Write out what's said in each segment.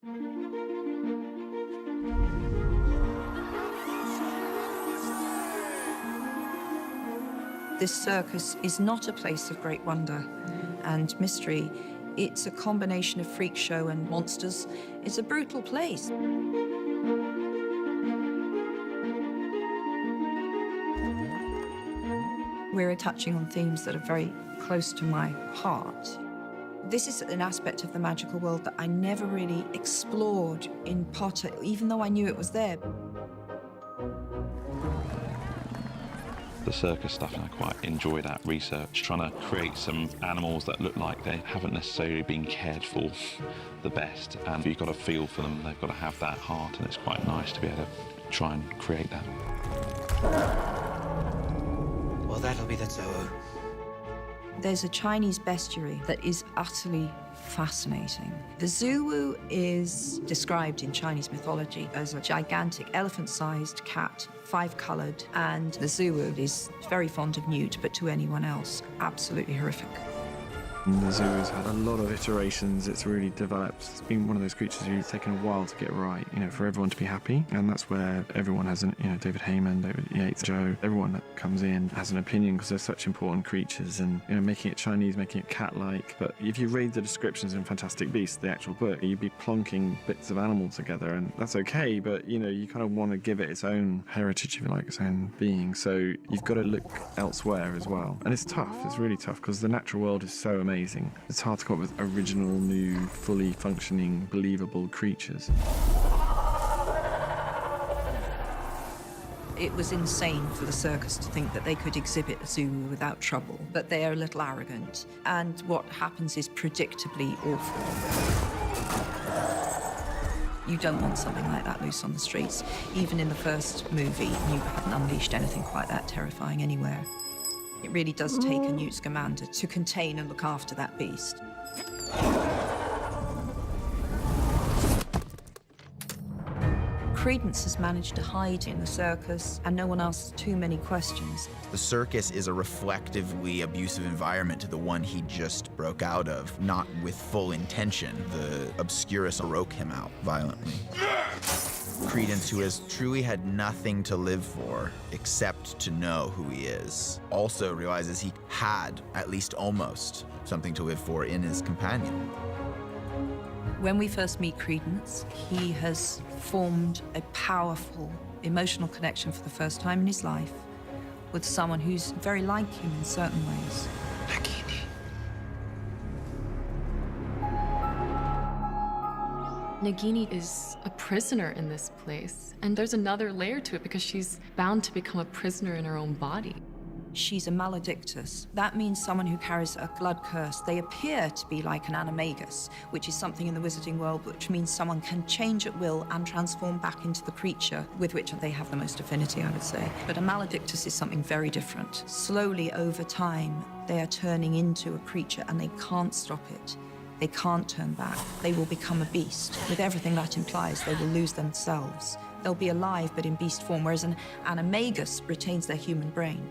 This circus is not a place of great wonder and mystery. It's a combination of freak show and monsters. It's a brutal place. We're touching on themes that are very close to my heart. This is an aspect of the magical world that I never really explored in Potter, even though I knew it was there. The circus stuff, and I quite enjoy that research, trying to create some animals that look like they haven't necessarily been cared for the best, and you've got to feel for them, they've got to have that heart, and it's quite nice to be able to try and create that. Well, that'll be the zoo. There's a Chinese bestiary that is utterly fascinating. The Zulu is described in Chinese mythology as a gigantic elephant-sized cat, 5-colored, and the Zulu is very fond of Newt, but to anyone else, absolutely horrific. The zoo has had a lot of iterations. It's really developed. It's been one of those creatures who's taken a while to get right, for everyone to be happy. And that's where everyone has David Heyman, David Yates, Joe, everyone that comes in has an opinion because they're such important creatures, and, making it Chinese, making it cat-like. But if you read the descriptions in Fantastic Beasts, the actual book, you'd be plonking bits of animals together, and that's okay, but, you kind of want to give it its own heritage, if you like, its own being. So you've got to look elsewhere as well. And it's tough. It's really tough because the natural world is so amazing. It's hard to come up with original, new, fully functioning, believable creatures. It was insane for the circus to think that they could exhibit a Zulu without trouble, but they are a little arrogant, and what happens is predictably awful. You don't want something like that loose on the streets. Even in the first movie, you haven't unleashed anything quite that terrifying anywhere. It really does take a Newt Scamander to contain and look after that beast. Credence has managed to hide in the circus, and no one asks too many questions. The circus is a reflectively abusive environment to the one he just broke out of, not with full intention. The obscurus broke him out violently. Credence, who has truly had nothing to live for except to know who he is, also realizes he had, at least almost, something to live for in his companion. When we first meet Credence, he has formed a powerful emotional connection for the first time in his life with someone who's very like him in certain ways. Nagini is a prisoner in this place, and there's another layer to it because she's bound to become a prisoner in her own body. She's a maledictus. That means someone who carries a blood curse. They appear to be like an animagus, which is something in the wizarding world, which means someone can change at will and transform back into the creature with which they have the most affinity, I would say. But a maledictus is something very different. Slowly, over time, they are turning into a creature, and they can't stop it. They can't turn back. They will become a beast. With everything that implies, they will lose themselves. They'll be alive, but in beast form, whereas an animagus retains their human brain.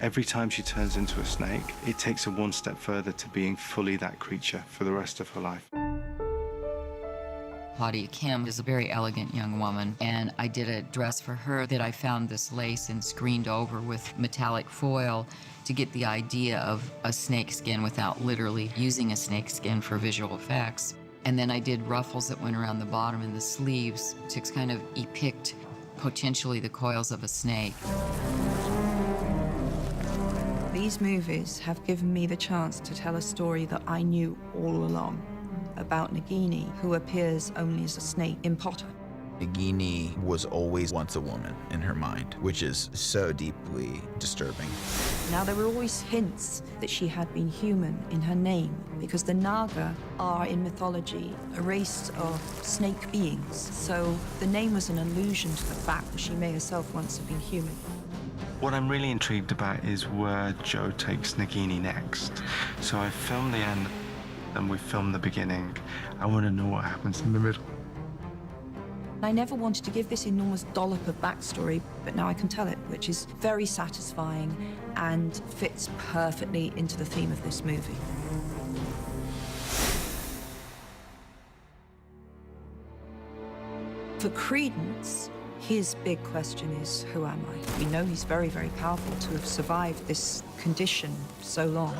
Every time she turns into a snake, it takes her one step further to being fully that creature for the rest of her life. Claudia Kim is a very elegant young woman, and I did a dress for her that I found this lace and screened over with metallic foil to get the idea of a snake skin without literally using a snake skin for visual effects. And then I did ruffles that went around the bottom and the sleeves to kind of depict potentially the coils of a snake. These movies have given me the chance to tell a story that I knew all along about Nagini, who appears only as a snake in Potter. Nagini was always once a woman in her mind, which is so deeply disturbing. Now, there were always hints that she had been human in her name, because the Naga are, in mythology, a race of snake beings. So the name was an allusion to the fact that she may herself once have been human. What I'm really intrigued about is where Joe takes Nagini next. So I filmed the end, and we filmed the beginning. I want to know what happens in the middle. I never wanted to give this enormous dollop of backstory, but now I can tell it, which is very satisfying and fits perfectly into the theme of this movie. For Credence, his big question is, who am I? We know he's very, very powerful to have survived this condition so long.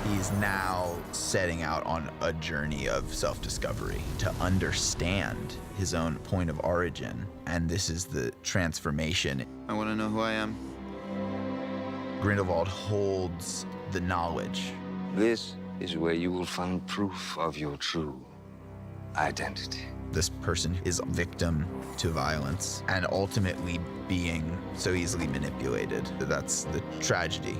He's now setting out on a journey of self-discovery to understand his own point of origin, and this is the transformation. I want to know who I am. Grindelwald holds the knowledge. This is where you will find proof of your true identity. This person is a victim to violence and ultimately being so easily manipulated. That's the tragedy.